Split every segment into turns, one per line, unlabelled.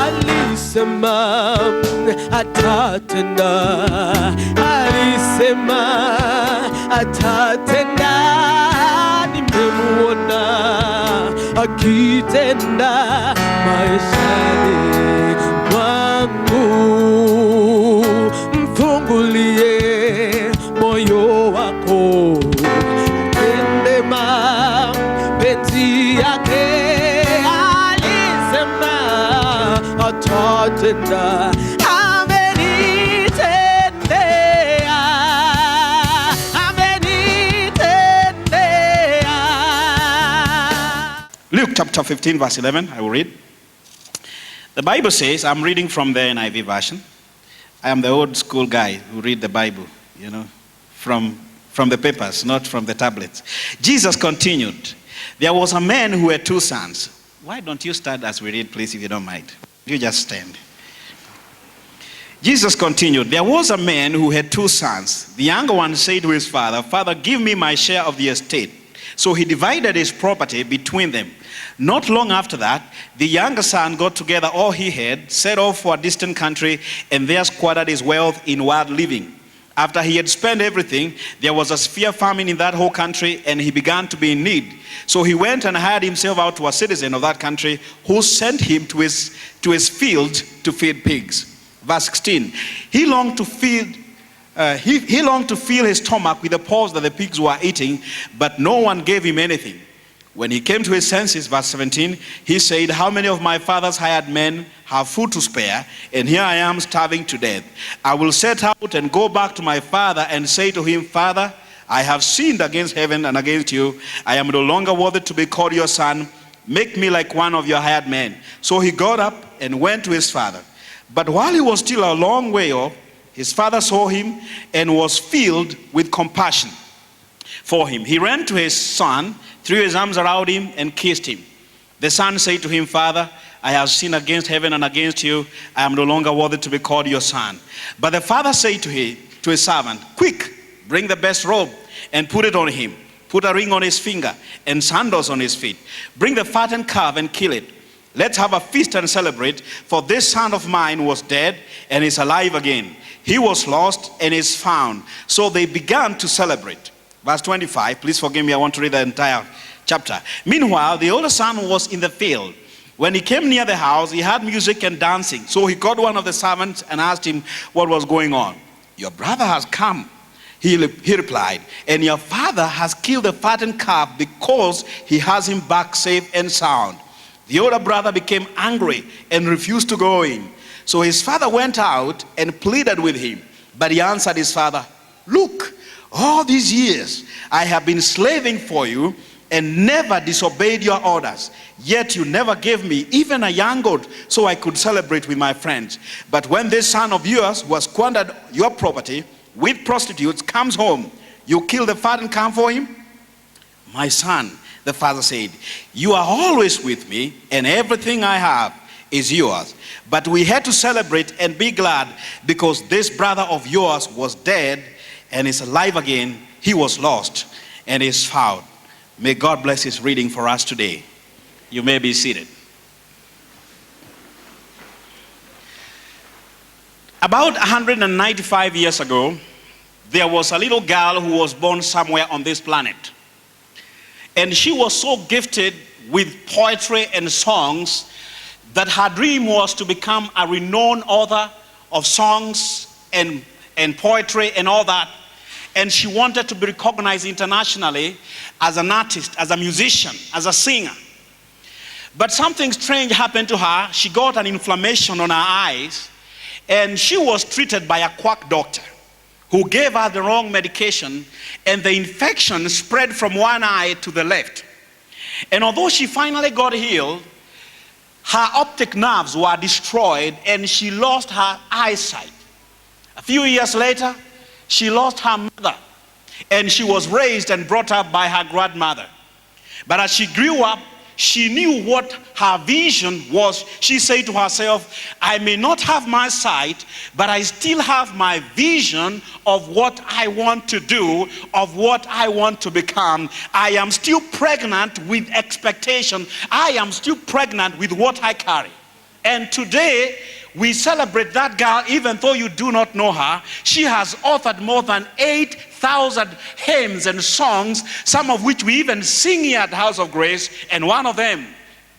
alisema atatenda, alisema atatenda, nimemuona akitenda maishani mwangu. Mfungulie moyo wako, atende mapenzi yake. Alisema atatenda, amenitendea, amenitendea.
Luke chapter 15 verse 11, I will read. The Bible says, I'm reading from the NIV version. I am the old school guy who read the Bible, you know, from the papers, not from the tablets. Jesus continued, there was a man who had 2 sons. Why don't you start as we read, please, if you don't mind? You just stand. Jesus continued, there was a man who had 2 sons. The younger one said to his father, Father, give me my share of the estate. So he divided his property between them. Not long after that, the younger son got together all he had, set off for a distant country, and there squandered his wealth in wild living. After he had spent everything, there was a severe famine in that whole country, and he began to be in need. So he went and hired himself out to a citizen of that country, who sent him to his field to feed pigs. Verse 16, he longed to fill his stomach with the pods that the pigs were eating, but no one gave him anything. When he came to his senses, verse 17, he said, how many of my father's hired men have food to spare, and here I am starving to death? I will set out and go back to my father and say to him, Father, I have sinned against heaven and against you. I am no longer worthy to be called your son. Make me like one of your hired men. So he got up and went to his father. But while he was still a long way off, his father saw him and was filled with compassion for him. He ran to his son, threw his arms around him, and kissed him. The son said to him, Father, I have sinned against heaven and against you. I am no longer worthy to be called your son. But the father said to his servant, quick, bring the best robe and put it on him. Put a ring on his finger and sandals on his feet. Bring the fattened calf and kill it. Let's have a feast and celebrate, for this son of mine was dead and is alive again. He was lost and is found. So they began to celebrate. Verse 25, please forgive me, I want to read the entire chapter. Meanwhile, the older son was in the field. When he came near the house, he heard music and dancing. So he called one of the servants and asked him what was going on. Your brother has come, he replied, and your father has killed the fattened calf because he has him back safe and sound. The older brother became angry and refused to go in. So his father went out and pleaded with him. But he answered his father, look, all these years I have been slaving for you and never disobeyed your orders. Yet you never gave me even a young goat so I could celebrate with my friends. But when this son of yours who has squandered your property with prostitutes comes home, you kill the fattened calf for him? My son, the father said, you are always with me and everything I have is yours. But we had to celebrate and be glad because this brother of yours was dead and is alive again. He was lost and is found. May God bless his reading for us today. You may be seated. About 195 years ago, there was a little girl who was born somewhere on this planet. And she was so gifted with poetry and songs that her dream was to become a renowned author of songs and poetry and all that. And she wanted to be recognized internationally as an artist, as a musician, as a singer. But something strange happened to her. She got an inflammation on her eyes, and she was treated by a quack doctor who gave her the wrong medication, and the infection spread from one eye to the left. And although she finally got healed, her optic nerves were destroyed and she lost her eyesight. A few years later, she lost her mother, and she was raised and brought up by her grandmother. But as she grew up, she knew what her vision was. She said to herself, I may not have my sight, but I still have my vision of what I want to do, of what I want to become. I am still pregnant with expectation. I am still pregnant with what I carry. And today, we celebrate that girl, even though you do not know her. She has authored more than 8,000 hymns and songs, some of which we even sing here at the House of Grace. And one of them,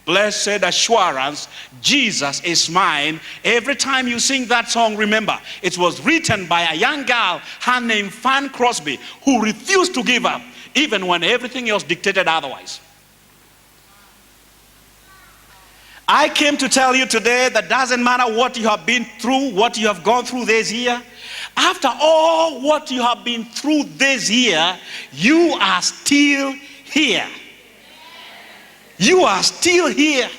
Blessed Assurance, Jesus is mine. Every time you sing that song, remember, it was written by a young girl, her name Fan Crosby, who refused to give up, even when everything else dictated otherwise. I came to tell you today that doesn't matter what you have been through, what you have gone through this year. After all what you have been through this year, you are still here. You are still here.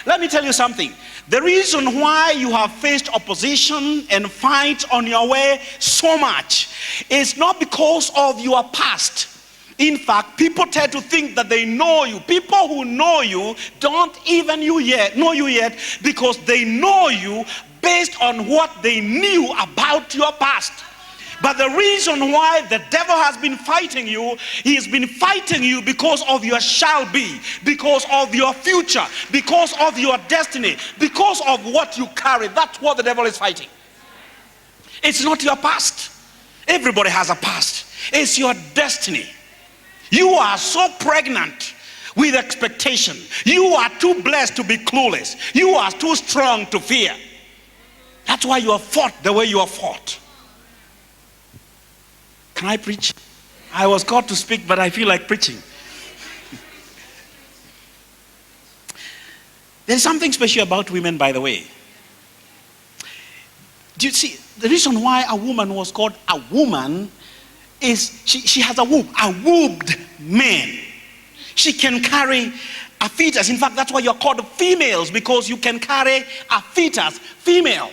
Let me tell you something. The reason why you have faced opposition and fights on your way so much is not because of your past. In fact, people tend to think that they know you. People who know you don't even know you yet because they know you based on what they knew about your past. But the reason why the devil has been fighting you, he has been fighting you because of your shall be, because of your future, because of your destiny, because of what you carry. That's what the devil is fighting. It's not your past. Everybody has a past. It's your destiny. You are so pregnant with expectation. You are too blessed to be clueless. You are too strong to fear. That's why you have fought the way you have fought. Can I preach? I was called to speak, but I feel like preaching. There's something special about women, by the way. Do you see, the reason why a woman was called a woman is she has a womb, a wombed man. She can carry a fetus. In fact, that's why you're called females, because you can carry a fetus, female.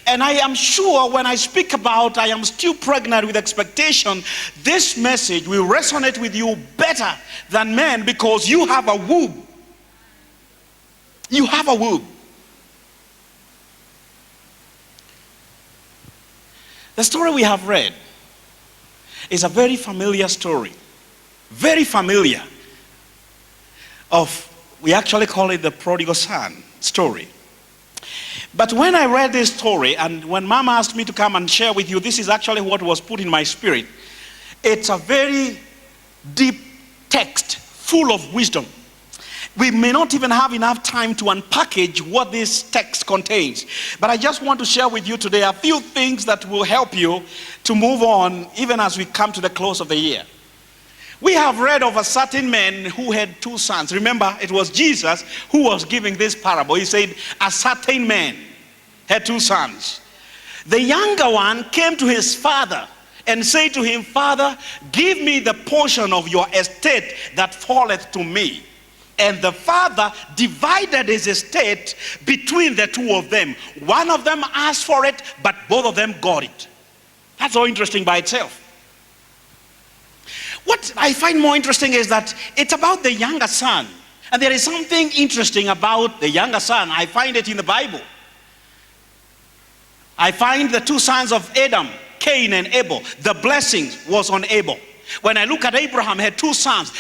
And I am sure when I speak about I am still pregnant with expectation, this message will resonate with you better than men, because you have a womb. You have a womb. The story we have read is a very familiar story. Very familiar. We actually call it the prodigal son story. But when I read this story, and when Mama asked me to come and share with you, this is actually what was put in my spirit. It's a very deep text, full of wisdom. We may not even have enough time to unpackage what this text contains. But I just want to share with you today a few things that will help you to move on, even as we come to the close of the year. We have read of a certain man who had two sons. Remember, it was Jesus who was giving this parable. He said, a certain man had two sons. The younger one came to his father and said to him, Father, give me the portion of your estate that falleth to me. And the father divided his estate between the two of them. One of them asked for it, but both of them got it. That's all interesting by itself. What I find more interesting is that it's about the younger son. And there is something interesting about the younger son. I find it in the Bible. I find the two sons of Adam, Cain and Abel. The blessing was on Abel. When I look at Abraham, he had two sons.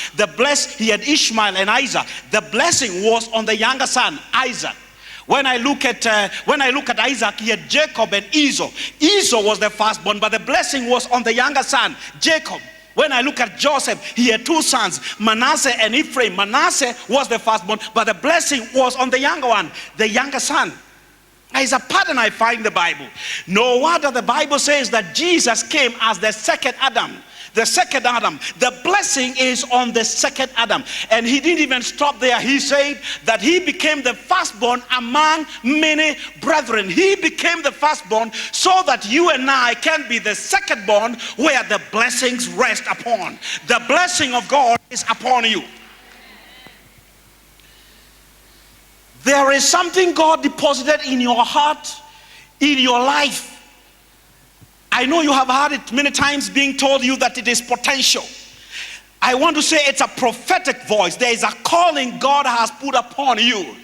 He had Ishmael and Isaac. The blessing was on the younger son, Isaac. When I look at Isaac, he had Jacob and Esau. Esau was the firstborn, but the blessing was on the younger son, Jacob. When I look at Joseph, he had two sons, Manasseh and Ephraim. Manasseh was the firstborn, but the blessing was on the younger one, the younger son. There is a pattern I find in the Bible. No wonder the Bible says that Jesus came as the second Adam. The second Adam. The blessing is on the second Adam. And he didn't even stop there. He said that he became the firstborn among many brethren. He became the firstborn so that you and I can be the secondborn, where the blessings rest upon. The blessing of God is upon you. There is something God deposited in your heart, in your life. I know you have heard it many times being told you that it is potential. I want to say it's a prophetic voice. There is a calling God has put upon you.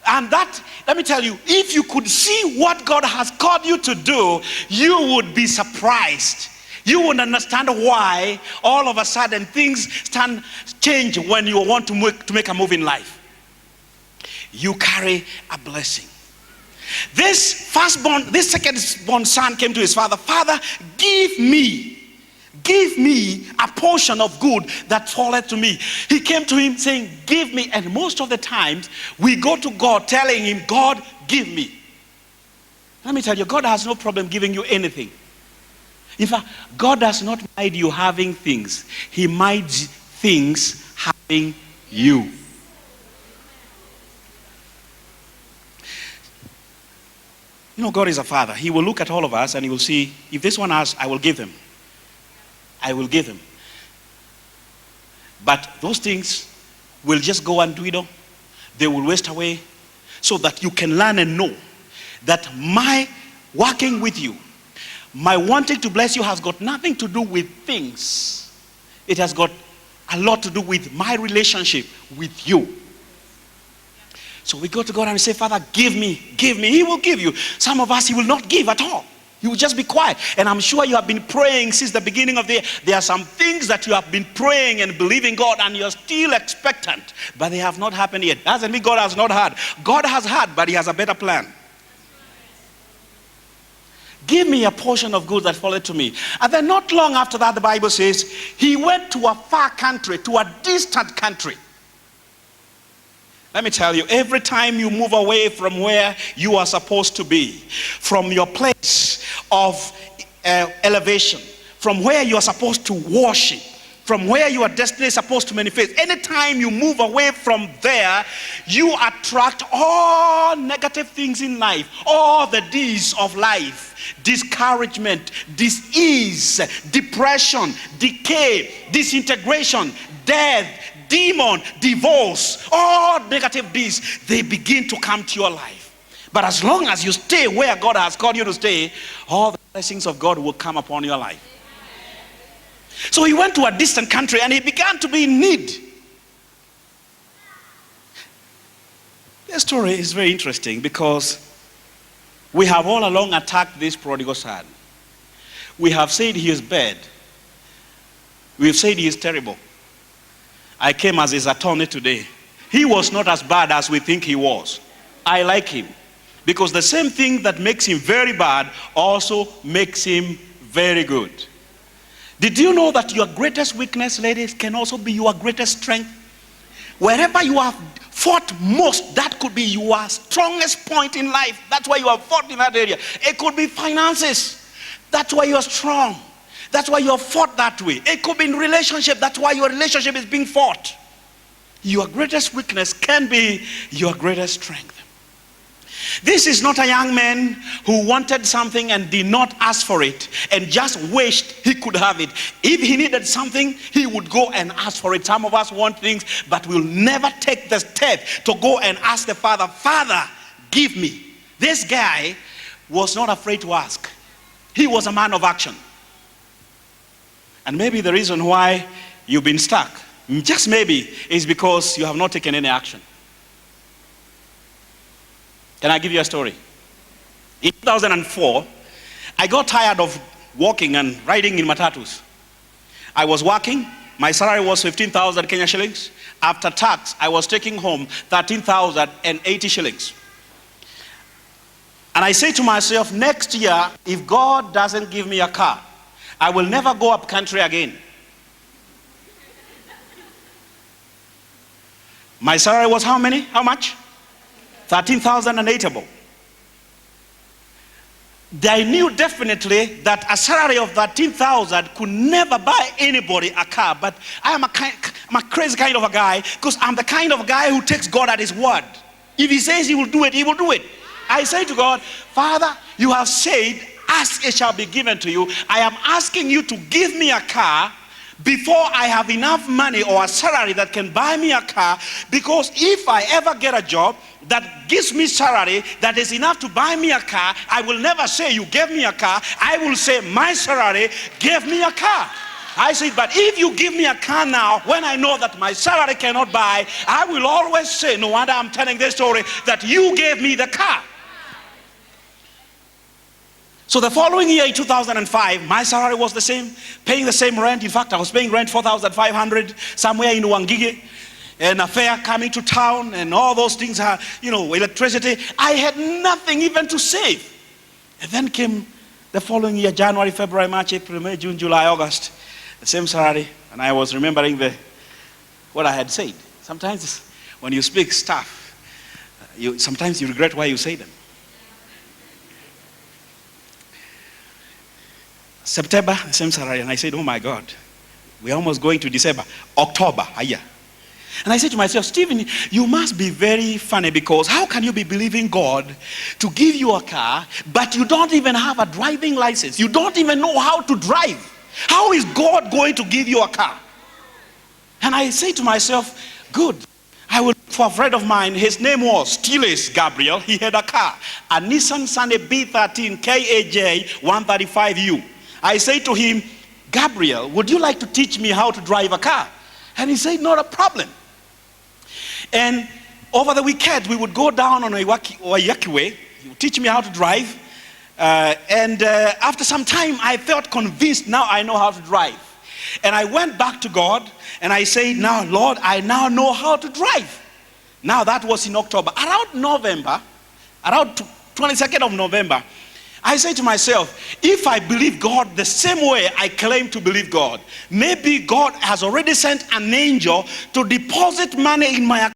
And that, let me tell you, if you could see what God has called you to do, you would be surprised. You would understand why all of a sudden things change when you want to make a move in life. you carry a blessing. This second-born son came to his father. Father, give me a portion of good that falleth to me. He came to him saying, give me. And most of the times we go to God telling him, God, give me. Let me tell you, God has no problem giving you anything. In fact, God does not mind you having things. He minds things having you. You know, God is a father. He will look at all of us and he will see, if this one asks, I will give him. I will give him. But those things will just go and dwindle. They will waste away, so that you can learn and know that my working with you, my wanting to bless you has got nothing to do with things. It has got a lot to do with my relationship with you. So we go to God and say, Father, give me, give me. He will give you. Some of us, he will not give at all. He will just be quiet. And I'm sure you have been praying since the beginning of the year. There are some things that you have been praying and believing God, and you're still expectant, but they have not happened yet. Doesn't mean God has not heard. God has heard, but he has a better plan. Give me a portion of good that falleth to me. And then not long after that, the Bible says, he went to a far country, to a distant country. Let me tell you, every time you move away from where you are supposed to be, from your place of elevation, from where you are supposed to worship, from where your destiny is supposed to manifest, anytime you move away from there, you attract all negative things in life, all the D's of life: discouragement, dis-ease, depression, decay, disintegration, death, demon, divorce, all negative deeds, they begin to come to your life. But as long as you stay where God has called you to stay, all the blessings of God will come upon your life. So he went to a distant country and he began to be in need. This story is very interesting because we have all along attacked this prodigal son. We have said he is bad. We have said he is terrible. I came as his attorney today. He was not as bad as we think he was. I like him because the same thing that makes him very bad also makes him very good. Did you know that your greatest weakness, ladies, can also be your greatest strength? Wherever you have fought most, that could be your strongest point in life. That's why you have fought in that area. It could be finances. That's why you are strong. That's why you have fought that way. It could be in relationship. That's why your relationship is being fought. Your greatest weakness can be your greatest strength. This is not a young man who wanted something and did not ask for it and just wished he could have it. If he needed something, he would go and ask for it. Some of us want things, but we'll never take the step to go and ask the Father, Father, give me. This guy was not afraid to ask. He was a man of action. And maybe the reason why you've been stuck, just maybe, is because you have not taken any action. Can I give you a story? In 2004, I got tired of walking and riding in matatus. I was working. My salary was 15,000 Kenya shillings. After tax, I was taking home 13,080 shillings. And I say to myself, next year, if God doesn't give me a car, I will never go up country again. My salary was how many? How much? 13,080. I knew definitely that a salary of 13,000 could never buy anybody a car. But I'm a crazy kind of a guy, because I'm the kind of guy who takes God at his word. If he says he will do it, he will do it. I say to God, Father, you have said, ask, it shall be given to you. I am asking you to give me a car before I have enough money or a salary that can buy me a car, because if I ever get a job that gives me salary that is enough to buy me a car, I will never say you gave me a car. I will say my salary gave me a car. I said, but if you give me a car now, when I know that my salary cannot buy, I will always say, no wonder I'm telling this story, that you gave me the car. So the following year, in 2005, my salary was the same, paying the same rent. In fact, I was paying rent 4,500 somewhere in Wangige. and a fare coming to town and all those things are, electricity. I had nothing even to save. And then came the following year, January, February, March, April, May, June, July, August, the same salary. And I was remembering what I had said. Sometimes when you speak stuff, sometimes you regret why you say them. September, the same salary. And I said, oh my God, we're almost going to December. October, a year. And I said to myself, Stephen, you must be very funny, because how can you be believing God to give you a car, but you don't even have a driving license? You don't even know how to drive. How is God going to give you a car? And I say to myself, good. I will look for a friend of mine. His name was Stiles Gabriel. He had a car, a Nissan Sunday B13 KAJ 135U. I say to him, Gabriel, would you like to teach me how to drive a car? And he said, not a problem. And over the weekend, we would go down on Waiyaki Way. He would teach me how to drive. After some time, I felt convinced, now I know how to drive. And I went back to God, and I said, now, Lord, I now know how to drive. Now, that was in October. Around November, around 22nd of November, I say to myself, if I believe God the same way I claim to believe God, maybe God has already sent an angel to deposit money in my account.